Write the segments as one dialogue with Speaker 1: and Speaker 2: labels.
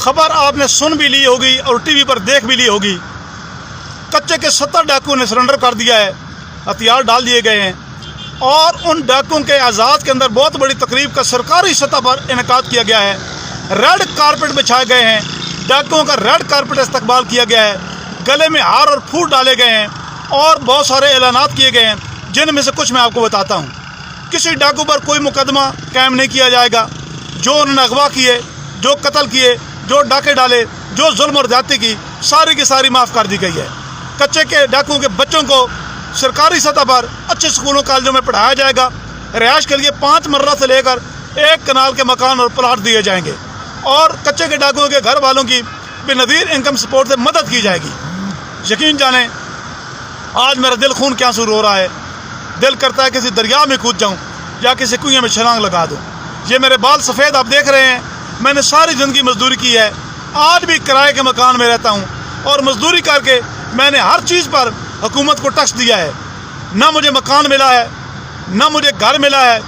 Speaker 1: खबर आपने सुन भी ली होगी और टीवी पर देख भी ली होगी। कच्चे के 70 डाकुओं ने सरेंडर कर दिया है, हथियार डाल दिए गए हैं और उन डाकुओं के आज़ाद के अंदर बहुत बड़ी तकरीब का सरकारी सतह पर इनेकाद किया गया है। रेड कारपेट बिछाए गए हैं, डाकुओं का रेड कारपेट इस्तकबाल किया गया है, गले में हार और फूल डाले गए हैं और बहुत सारे ऐलानात किए गए हैं, जिनमें से कुछ मैं आपको बताता हूँ। किसी डाकू पर कोई मुकदमा कायम नहीं किया जाएगा। जो उन्होंने अगवा किए, जो कत्ल किए, जो डाके डाले, जो जुल्म और ज्यादती की, सारी की सारी माफ़ कर दी गई है। कच्चे के डाकुओं के बच्चों को सरकारी सतह पर अच्छे स्कूलों कॉलेजों में पढ़ाया जाएगा। रिहाइश के लिए 5 मर्ला से लेकर 1 कनाल के मकान और प्लाट दिए जाएंगे और कच्चे के डाकुओं के घर वालों की बेनज़ीर इनकम सपोर्ट से मदद की जाएगी। यकीन जानें, आज मेरा दिल खून के आंसू रो रहा है। दिल करता है किसी दरिया में कूद जाऊं या किसी कुएं में छलांग लगा दूं। ये मेरे बाल सफ़ेद आप देख रहे हैं। मैंने सारी ज़िंदगी मजदूरी की है, आज भी किराए के मकान में रहता हूं और मजदूरी करके मैंने हर चीज़ पर हुकूमत को टैक्स दिया है। ना मुझे मकान मिला है, ना मुझे घर मिला है,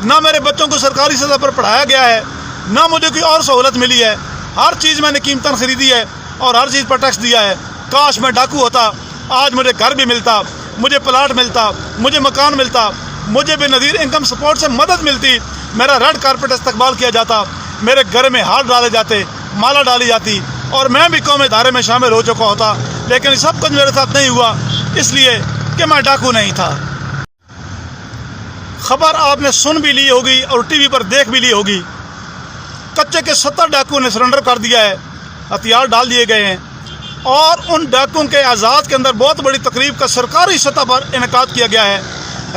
Speaker 1: ना मेरे बच्चों को सरकारी सतह पर पढ़ाया गया है, ना मुझे कोई और सहूलत मिली है। हर चीज़ मैंने कीमतन ख़रीदी है और हर चीज़ पर टैक्स दिया है। काश मैं डाकू होता, आज मुझे घर भी मिलता, मुझे प्लाट मिलता, मुझे मकान मिलता, मुझे बेनज़ीर इनकम सपोर्ट से मदद मिलती, मेरा रेड कारपेट इस्तकबाल किया जाता, मेरे घर में हार डाले जाते, माला डाली जाती और मैं भी कौमी धारे में शामिल हो चुका होता। लेकिन सब कुछ मेरे साथ नहीं हुआ, इसलिए कि मैं डाकू नहीं था। खबर आपने सुन भी ली होगी और टीवी पर देख भी ली होगी। कच्चे के 70 डाकुओं ने सरेंडर कर दिया है, हथियार डाल दिए गए हैं और उन डाकुओं के आज़ाद के अंदर बहुत बड़ी तकरीब का सरकारी सतह पर इनेकाद किया गया है।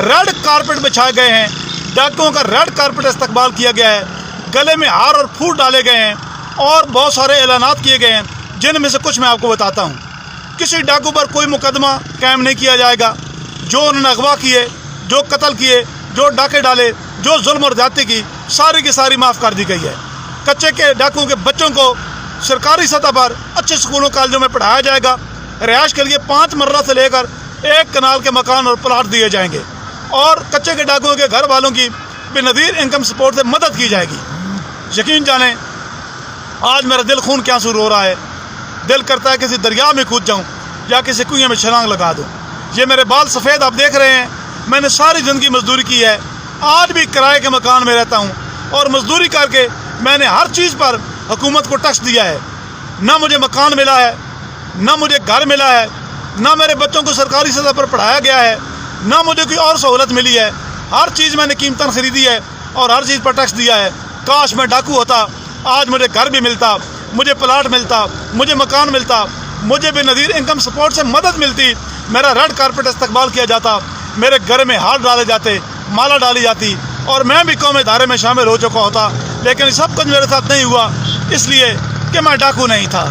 Speaker 1: रेड कारपेट बिछाए गए हैं, डाकुओं का रेड कारपेट इस्तकबाल किया गया है, गले में हार और फूल डाले गए हैं और बहुत सारे ऐलानात किए गए हैं, जिनमें से कुछ मैं आपको बताता हूँ। किसी डाकू पर कोई मुकदमा कायम नहीं किया जाएगा। जो उन्होंने अगवा किए, जो कत्ल किए, जो डाके डाले, जो जुल्म और ज्यादती की, सारी की सारी माफ़ कर दी गई है। कच्चे के डाकुओं के बच्चों को सरकारी सतह पर अच्छे स्कूलों कॉलेजों में पढ़ाया जाएगा। रिहाइश के लिए 5 मर्ला से लेकर 1 कनाल के मकान और प्लाट दिए जाएंगे और कच्चे के डाकुओं के घर वालों की बेनज़ीर इनकम सपोर्ट से मदद की जाएगी। यकीन जानें, आज मेरा दिल खून के आंसू रो रहा है। दिल करता है किसी दरिया में कूद जाऊं या किसी कुएं में छलांग लगा दूं। ये मेरे बाल सफ़ेद आप देख रहे हैं। मैंने सारी ज़िंदगी मजदूरी की है, आज भी किराए के मकान में रहता हूं और मजदूरी करके मैंने हर चीज़ पर हुकूमत को टैक्स दिया है। ना मुझे मकान मिला है, ना मुझे घर मिला है, ना मेरे बच्चों को सरकारी सतह पर पढ़ाया गया है, ना मुझे कोई और सहूलत मिली है। हर चीज़ मैंने कीमतन ख़रीदी है और हर चीज़ पर टैक्स दिया है। काश मैं डाकू होता, आज मुझे घर भी मिलता, मुझे प्लाट मिलता, मुझे मकान मिलता, मुझे बेनज़ीर इनकम सपोर्ट से मदद मिलती, मेरा रेड कारपेट इस्तकबाल किया जाता, मेरे घर में हार डाले जाते, माला डाली जाती और मैं भी कौमी धारे में शामिल हो चुका होता। लेकिन सब कुछ मेरे साथ नहीं हुआ, इसलिए कि मैं डाकू नहीं था।